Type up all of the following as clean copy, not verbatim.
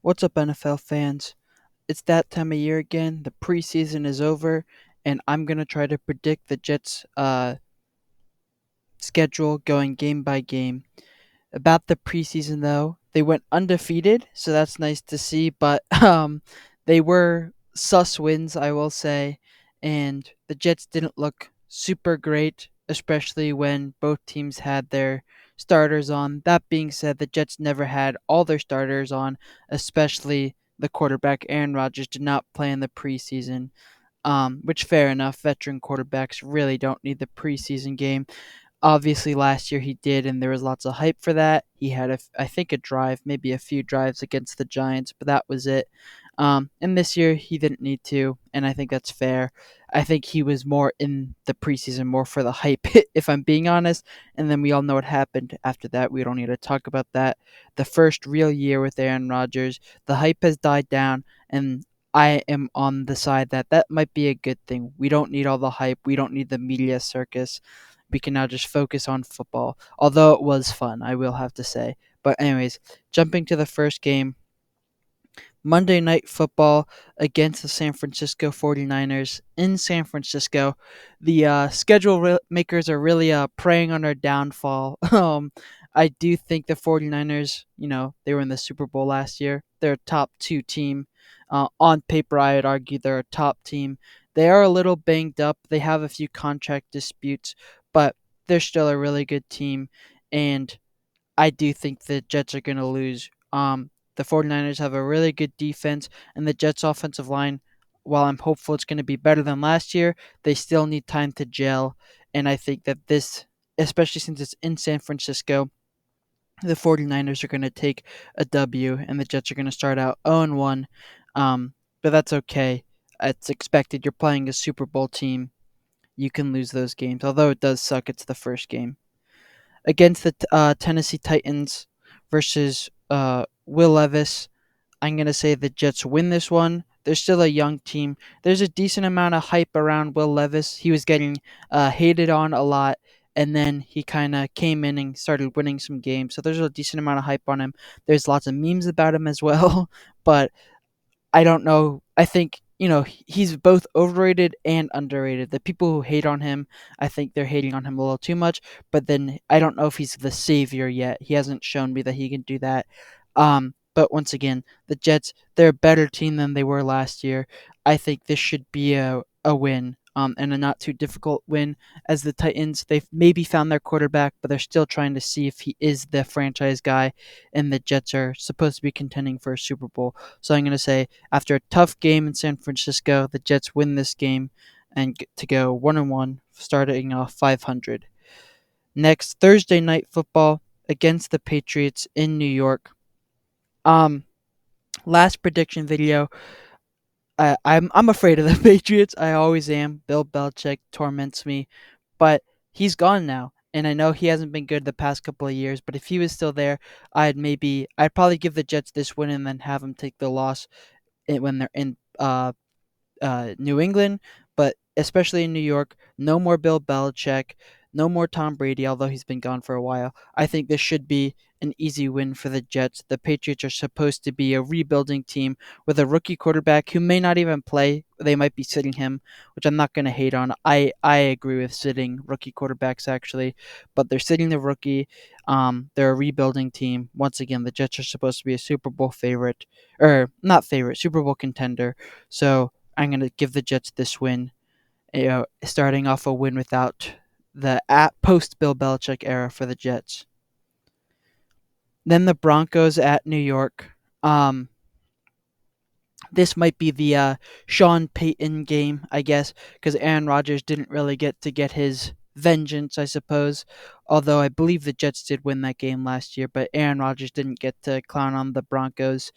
What's up, NFL fans? It's that time of year again. The preseason is over, and I'm going to try to predict the Jets' schedule going game by game. About the preseason, though, they went undefeated, so that's nice to see, but they were sus wins, I will say, and the Jets didn't look super great, especially when both teams had their starters on. That being said, the Jets never had all their starters on, especially the quarterback. Aaron Rodgers did not play in the preseason, which fair enough. Veteran quarterbacks really don't need the preseason game. Obviously, last year he did, and there was lots of hype for that. He had, I think, a drive, maybe a few drives against the Giants, but that was it. And this year he didn't need to, and I think that's fair. I think he was more in the preseason, more for the hype, if I'm being honest. And then we all know what happened after that. We don't need to talk about that. The first real year with Aaron Rodgers, the hype has died down, and I am on the side that that might be a good thing. We don't need all the hype. We don't need the media circus. We can now just focus on football. Although it was fun, I will have to say. But anyways, jumping to the first game, Monday Night Football against the San Francisco 49ers in San Francisco. The makers are really preying on our downfall. I do think the 49ers, they were in the Super Bowl last year. They're a top two team. On paper, I would argue they're a top team. They are a little banged up. They have a few contract disputes, but they're still a really good team. And I do think the Jets are going to lose. The 49ers have a really good defense, and the Jets' offensive line, while I'm hopeful it's going to be better than last year, they still need time to gel. And I think that this, especially since it's in San Francisco, the 49ers are going to take a W, and the Jets are going to start out 0-1. But that's okay. It's expected. You're playing a Super Bowl team. You can lose those games. Although it does suck, it's the first game against the Tennessee Titans versus Will Levis. I'm going to say the Jets win this one. They're still a young team. There's a decent amount of hype around Will Levis. He was getting hated on a lot, and then he kind of came in and started winning some games. So there's a decent amount of hype on him. There's lots of memes about him as well, but I don't know. I think he's both overrated and underrated. The people who hate on him, I think they're hating on him a little too much. But then I don't know if he's the savior yet. He hasn't shown me that he can do that. But once again, the Jets, they're a better team than they were last year. I think this should be a win. And a not too difficult win, as the Titans, they've maybe found their quarterback, but they're still trying to see if he is the franchise guy, and the Jets are supposed to be contending for a Super Bowl. So I'm going to say, after a tough game in San Francisco, the Jets win this game and get to go 1-1, starting off 500. Next, Thursday night football against the Patriots in New York. Um, Last prediction video. I'm afraid of the Patriots. I always am. Bill Belichick torments me, but he's gone now, and I know he hasn't been good the past couple of years. But if he was still there, I'd probably give the Jets this win and then have them take the loss when they're in New England, but especially in New York. No more Bill Belichick, no more Tom Brady, although he's been gone for a while. I think this should be an easy win for the Jets. The Patriots are supposed to be a rebuilding team with a rookie quarterback who may not even play. They might be sitting him, which I'm not going to hate on. I agree with sitting rookie quarterbacks actually, but they're sitting the rookie. They're a rebuilding team. Once again, the Jets are supposed to be a Super Bowl favorite, or not favorite, Super Bowl contender. So I'm going to give the Jets this win. Starting off a win without the at post Bill Belichick era for the Jets. Then the Broncos at New York. Um, this might be the Sean Payton game, I guess, because Aaron Rodgers didn't really get his vengeance, I suppose. Although I believe the Jets did win that game last year, but Aaron Rodgers didn't get to clown on the Broncos.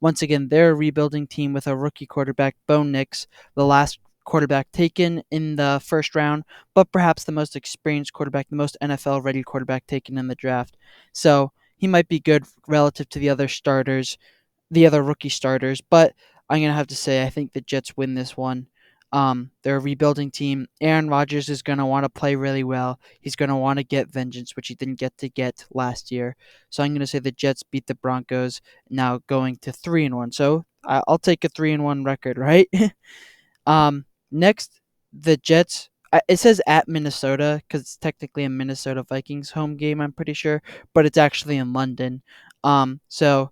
Once again, they're a rebuilding team with a rookie quarterback, Bo Nix, the last quarterback taken in the first round, but perhaps the most experienced quarterback, the most NFL ready quarterback taken in the draft. So he might be good relative to the other rookie starters, but I'm going to have to say I think the Jets win this one. They're a rebuilding team. Aaron Rodgers is going to want to play really well. He's going to want to get vengeance, which he didn't get last year. So I'm going to say the Jets beat the Broncos, now going to 3-1. So I'll take a 3-1 record, right? Next, the Jets. It says at Minnesota because it's technically a Minnesota Vikings home game. I'm pretty sure, but it's actually in London. So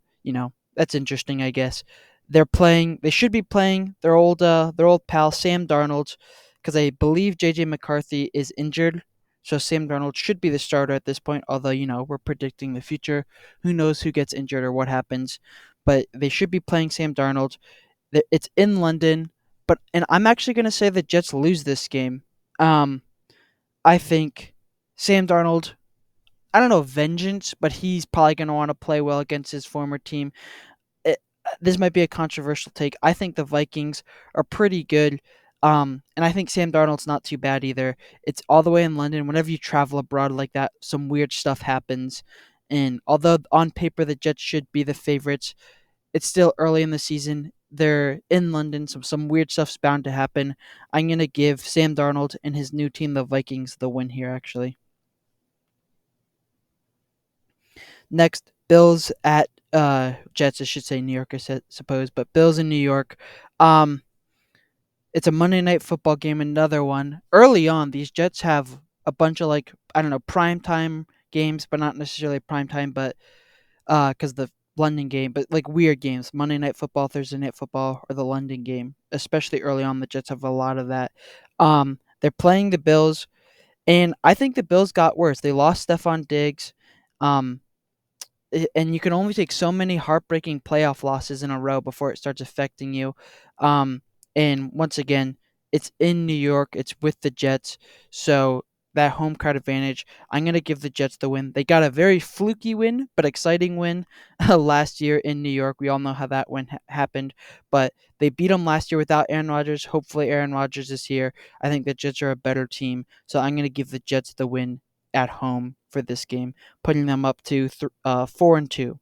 that's interesting, I guess. They're playing. They should be playing their old pal Sam Darnold, because I believe JJ McCarthy is injured. So Sam Darnold should be the starter at this point. Although we're predicting the future. Who knows who gets injured or what happens? But they should be playing Sam Darnold. It's in London, and I'm actually going to say the Jets lose this game. Um, I think Sam Darnold. I don't know vengeance, but he's probably going to want to play well against his former team. This might be a controversial take. I think the Vikings are pretty good. And I think Sam Darnold's not too bad either. It's all the way in London. Whenever you travel abroad like that, some weird stuff happens. And although on paper the Jets should be the favorites, it's still early in the season. They're in London, so some weird stuff's bound to happen. I'm gonna give Sam Darnold and his new team, the Vikings, the win here. Actually, next, Bills at Jets. I should say New York, I suppose, but Bills in New York. Um, it's a Monday Night Football game. Another one. Early on, these Jets have a bunch of I don't know prime time games, but not necessarily prime time, but because the London game, but like weird games, Monday Night Football, Thursday Night Football, or the London game, especially early on. The Jets have a lot of that. They're playing the Bills, and I think the Bills got worse. They lost Stephon Diggs, um, and you can only take so many heartbreaking playoff losses in a row before it starts affecting you. Um, and once again, it's in New York. It's with the Jets, so that home crowd advantage. I'm gonna give the Jets the win. They got a very fluky win, but exciting win last year in New York. We all know how that win happened, but they beat them last year without Aaron Rodgers. Hopefully, Aaron Rodgers is here. I think the Jets are a better team, so I'm gonna give the Jets the win at home for this game, putting them up to 4-2.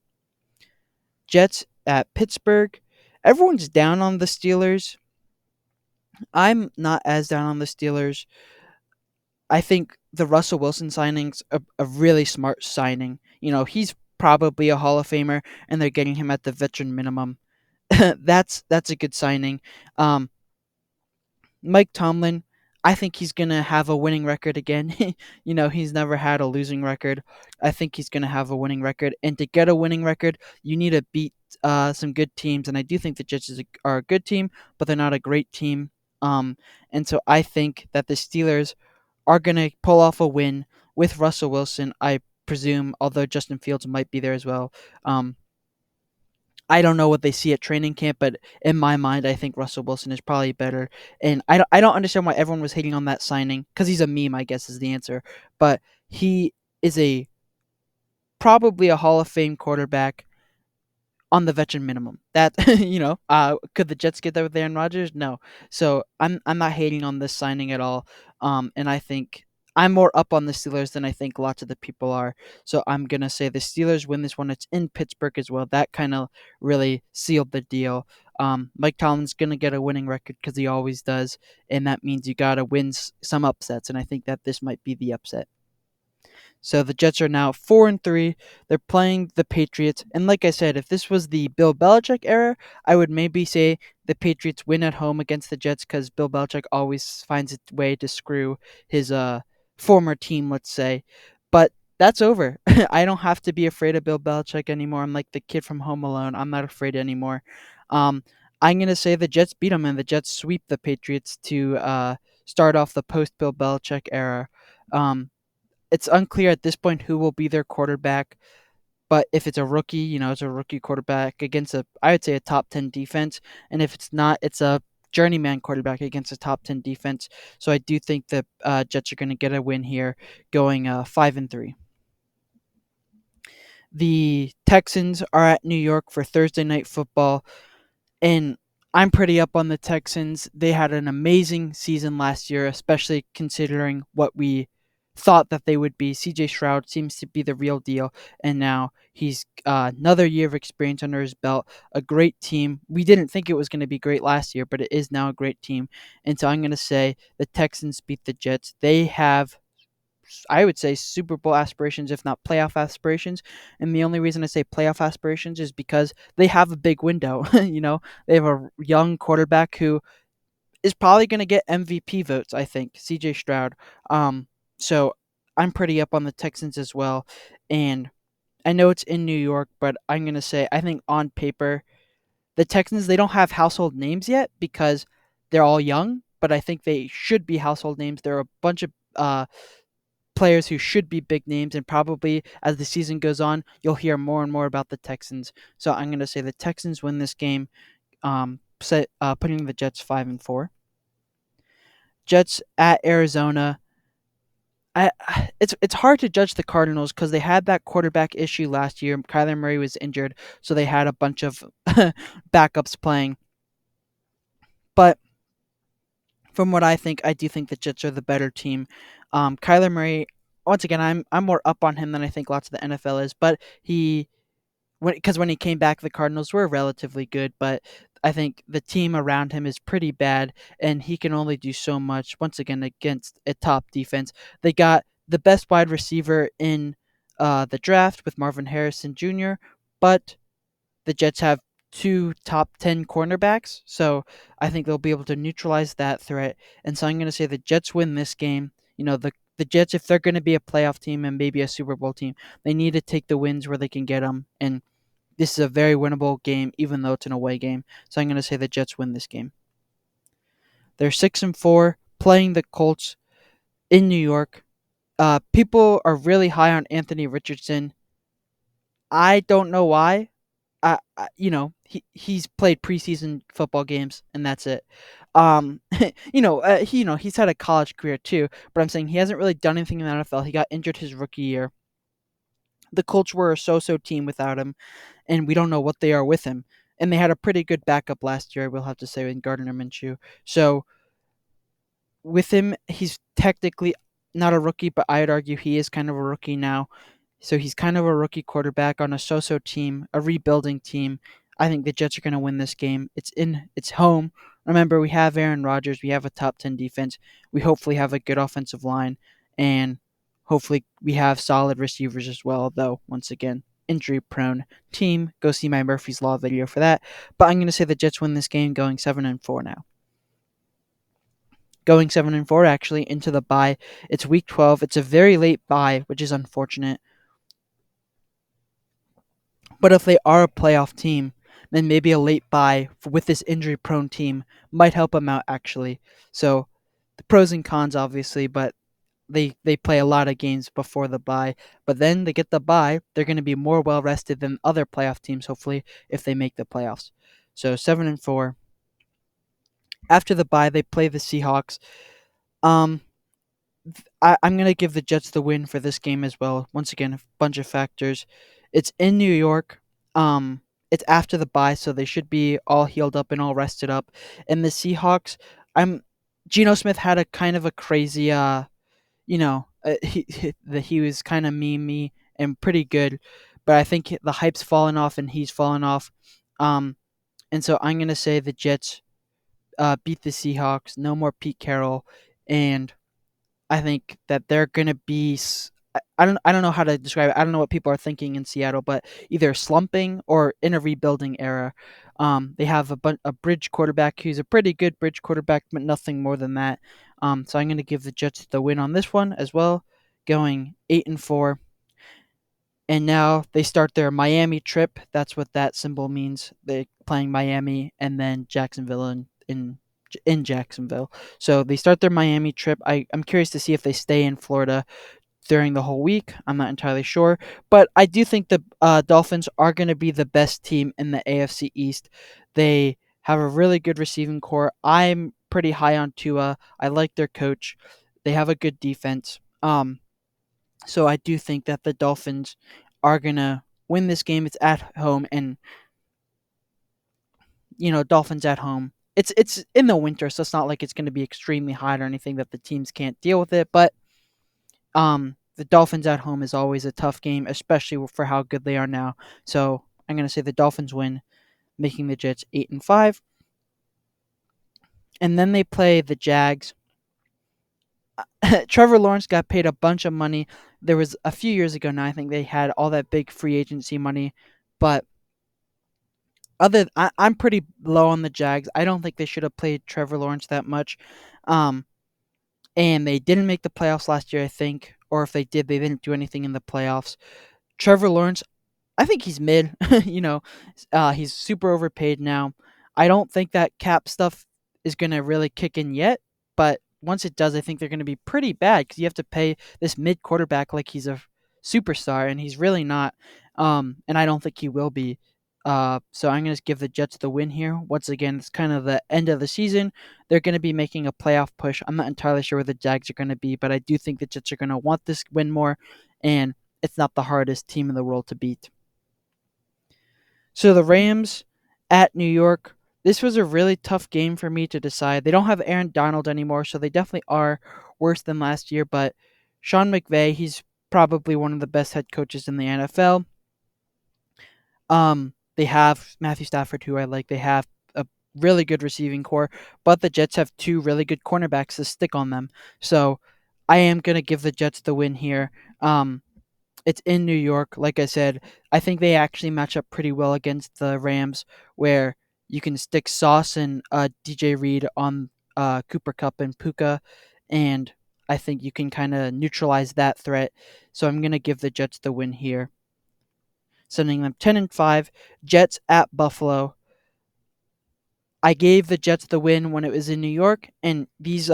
Jets at Pittsburgh. Everyone's down on the Steelers. I'm not as down on the Steelers. I think the Russell Wilson signing's a really smart signing. He's probably a Hall of Famer, and they're getting him at the veteran minimum. That's a good signing. Um, Mike Tomlin, I think he's going to have a winning record again. He's never had a losing record. I think he's going to have a winning record. And to get a winning record, you need to beat some good teams. And I do think the Jets are a good team, but they're not a great team. And so I think that the Steelers are going to pull off a win with Russell Wilson, I presume, although Justin Fields might be there as well. Um, I don't know what they see at training camp, but in my mind, I think Russell Wilson is probably better. And I don't understand why everyone was hating on that signing, because he's a meme, I guess, is the answer. But he is probably a Hall of Fame quarterback on the veteran minimum. That could the Jets get that with Aaron Rodgers? No. So I'm not hating on this signing at all. And I think I'm more up on the Steelers than I think lots of the people are. So I'm gonna say the Steelers win this one. It's in Pittsburgh as well. That kind of really sealed the deal. Mike Tomlin's gonna get a winning record because he always does, and that means you gotta win some upsets. And I think that this might be the upset. So the Jets are now 4-3. They're playing the Patriots. And like I said, if this was the Bill Belichick era, I would maybe say the Patriots win at home against the Jets because Bill Belichick always finds a way to screw his former team, let's say. But that's over. I don't have to be afraid of Bill Belichick anymore. I'm like the kid from Home Alone. I'm not afraid anymore. Um, I'm going to say the Jets beat them and the Jets sweep the Patriots to start off the post Bill Belichick era. It's unclear at this point who will be their quarterback. But if it's a rookie, it's a rookie quarterback against I would say a top 10 defense. And if it's not, it's a journeyman quarterback against a top 10 defense. So I do think the Jets are going to get a win here, going 5-3. The Texans are at New York for Thursday Night Football, and I'm pretty up on the Texans. They had an amazing season last year, especially considering what we thought that they would be. CJ Stroud seems to be the real deal, and now he's another year of experience under his belt. A great team. We didn't think it was going to be great last year, but it is now a great team. And so I'm going to say the Texans beat the Jets. They have, I would say, Super Bowl aspirations, if not playoff aspirations. And the only reason I say playoff aspirations is because they have a big window. They have a young quarterback who is probably going to get MVP votes, I think, CJ Stroud. So I'm pretty up on the Texans as well. And I know it's in New York, but I'm going to say I think on paper, the Texans, they don't have household names yet because they're all young, but I think they should be household names. There are a bunch of players who should be big names, and probably as the season goes on, you'll hear more and more about the Texans. So I'm going to say the Texans win this game, putting the Jets 5-4. Jets at Arizona. It's hard to judge the Cardinals because they had that quarterback issue last year. Kyler Murray was injured, so they had a bunch of backups playing. But from what I think, I do think the Jets are the better team. Kyler Murray, once again, I'm more up on him than I think lots of the NFL is. But when he came back, the Cardinals were relatively good, but I think the team around him is pretty bad, and he can only do so much. Once again, against a top defense, they got the best wide receiver in the draft with Marvin Harrison Jr., but the Jets have two top 10 cornerbacks, so I think they'll be able to neutralize that threat. And so I'm going to say the Jets win this game. The Jets, if they're going to be a playoff team and maybe a Super Bowl team, they need to take the wins where they can get them. And this is a very winnable game, even though it's an away game. So I'm going to say the Jets win this game. They're 6-4, playing the Colts in New York. People are really high on Anthony Richardson. I don't know why. He's played preseason football games and that's it. He's had a college career too, but I'm saying he hasn't really done anything in the NFL. He got injured his rookie year. The Colts were a so-so team without him, and we don't know what they are with him. And they had a pretty good backup last year, we'll have to say, in Gardner Minshew. So with him, he's technically not a rookie, but I'd argue he is kind of a rookie now. So he's kind of a rookie quarterback on a so-so team, a rebuilding team. I think the Jets are going to win this game. It's home. Remember, we have Aaron Rodgers. We have a top 10 defense. We hopefully have a good offensive line, and hopefully we have solid receivers as well. Though once again, injury-prone team. Go see my Murphy's Law video for that. But I'm going to say the Jets win this game, going 7-4 now. Going 7-4 actually into the bye. It's week 12. It's a very late bye, which is unfortunate. But if they are a playoff team, then maybe a late bye with this injury prone team might help them out actually. So the pros and cons obviously, but they play a lot of games before the bye. But then they get the bye, they're going to be more well rested than other playoff teams hopefully if they make the playoffs. So 7-4. After the bye, they play the Seahawks. Um I'm going to give the Jets the win for this game as well. Once again, a bunch of factors. It's in New York. Um, it's after the bye, so they should be all healed up and all rested up. And the Seahawks, I'm Geno Smith had a kind of a crazy, he was kind of memey and pretty good, but I think the hype's fallen off and he's fallen off. Um, and so I'm gonna say the Jets beat the Seahawks. No more Pete Carroll, and I think that they're gonna be. I don't know how to describe it. I don't know what people are thinking in Seattle, but either slumping or in a rebuilding era. They have a bridge quarterback who's a pretty good bridge quarterback, but nothing more than that. So I'm gonna give the Jets the win on this one as well, going 8-4. And now they start their Miami trip. That's what that symbol means. They're playing Miami and then Jacksonville in Jacksonville. So they start their Miami trip. I'm curious to see if they stay in Florida during the whole week. I'm not entirely sure. But I do think the Dolphins are going to be the best team in the AFC East. They have a really good receiving core. I'm pretty high on Tua. I like their coach. They have a good defense. So I do think that the Dolphins are going to win this game. It's at home, and Dolphins at home. It's in the winter, so it's not like it's going to be extremely hot or anything that the teams can't deal with it. But The Dolphins at home is always a tough game, especially for how good they are now. So I'm going to say the Dolphins win, making the Jets 8-5. And then they play the Jags. Trevor Lawrence got paid a bunch of money. There was a few years ago now, I think they had all that big free agency money, but I'm pretty low on the Jags. I don't think they should have played Trevor Lawrence that much. Um, and they didn't make the playoffs last year, I think, or if they did, they didn't do anything in the playoffs. Trevor Lawrence, I think he's mid. He's super overpaid now. I don't think that cap stuff is going to really kick in yet, but once it does, I think they're going to be pretty bad because you have to pay this mid quarterback like he's a superstar, and he's really not. And I don't think he will be. So I'm going to give the Jets the win here. Once again, it's kind of the end of the season. They're going to be making a playoff push. I'm not entirely sure where the Jags are going to be, but I do think the Jets are going to want this win more, and it's not the hardest team in the world to beat. So the Rams at New York. This was a really tough game for me to decide. They don't have Aaron Donald anymore, so they definitely are worse than last year. But Sean McVay, he's probably one of the best head coaches in the NFL. They have Matthew Stafford, who I like. They have a really good receiving core, but the Jets have two really good cornerbacks to stick on them. So I am gonna give the Jets the win here. It's in New York. Like I said, I think they actually match up pretty well against the Rams, where you can stick Sauce and DJ Reed on Cooper Cup and Puka, and I think you can kind of neutralize that threat. So I'm gonna give the Jets the win here, sending them 10-5. Jets at Buffalo. I gave the Jets the win when it was in New York, and these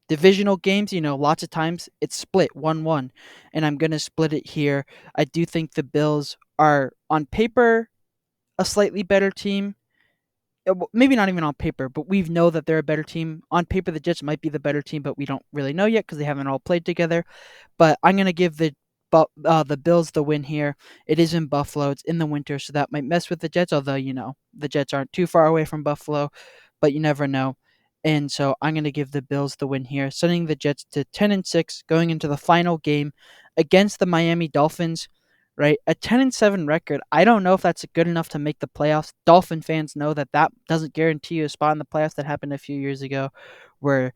divisional games, lots of times it's split 1-1, and I'm going to split it here. I do think the Bills are on paper a slightly better team. Maybe not even on paper, but we know that they're a better team. On paper, the Jets might be the better team, but we don't really know yet because they haven't all played together. But I'm gonna give the Bills the win here. It is in Buffalo. It's in the winter, so that might mess with the Jets. Although the Jets aren't too far away from Buffalo, but you never know. And so I'm gonna give the Bills the win here, sending the Jets to 10-6, going into the final game against the Miami Dolphins. Right, a 10-7 record. I don't know if that's good enough to make the playoffs. Dolphin fans know that that doesn't guarantee you a spot in the playoffs. That happened a few years ago, where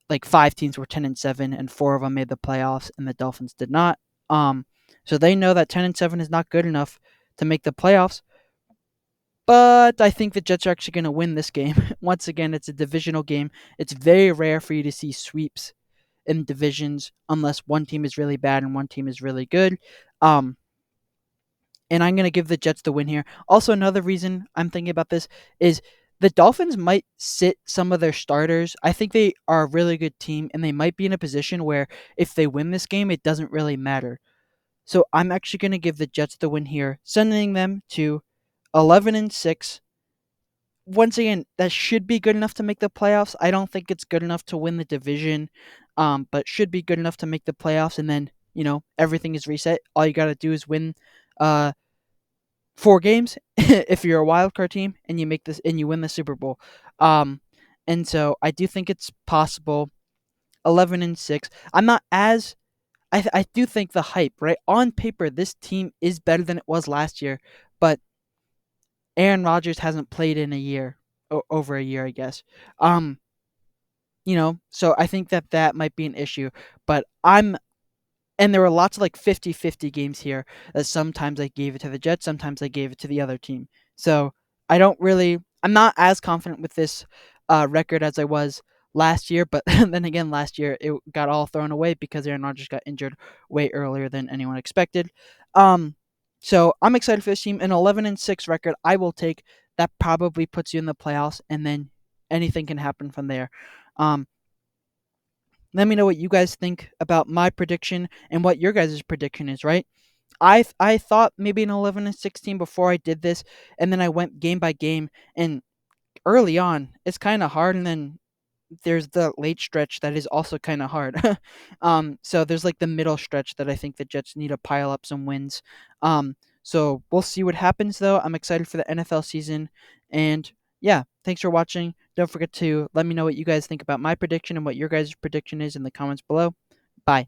like 5 teams were 10-7 and 4 of them made the playoffs and the Dolphins did not. So they know that 10-7 is not good enough to make the playoffs. But I think the Jets are actually going to win this game. Once again, it's a divisional game. It's very rare for you to see sweeps in divisions unless one team is really bad and one team is really good. And I'm going to give the Jets the win here. Also, another reason I'm thinking about this is the Dolphins might sit some of their starters. I think they are a really good team, and they might be in a position where if they win this game, it doesn't really matter. So I'm actually going to give the Jets the win here, sending them to 11-6. Once again, that should be good enough to make the playoffs. I don't think it's good enough to win the division, but should be good enough to make the playoffs. And then everything is reset. All you got to do is win 4 games if you're a wild card team and you make this and you win the Super Bowl. And so I do think it's possible. 11-6. I'm not as I do think the hype, right? On paper, this team is better than it was last year, but Aaron Rodgers hasn't played in a year, over a year, I guess. So I think that might be an issue, but and there were lots of like 50-50 games here that sometimes I gave it to the Jets, sometimes I gave it to the other team. So I'm not as confident with this record as I was last year, but then again, last year it got all thrown away because Aaron Rodgers got injured way earlier than anyone expected. So I'm excited for this team. An 11-6 record, I will take. That probably puts you in the playoffs, and then anything can happen from there. Um, Let me know what you guys think about my prediction and what your guys' prediction is, right? I thought maybe an 11-16 before I did this, and then I went game by game, and early on it's kind of hard, and then there's the late stretch that is also kind of hard. So there's like the middle stretch that I think the Jets need to pile up some wins. So we'll see what happens though. I'm excited for the NFL season, and yeah, thanks for watching. Don't forget to let me know what you guys think about my prediction and what your guys' prediction is in the comments below. Bye.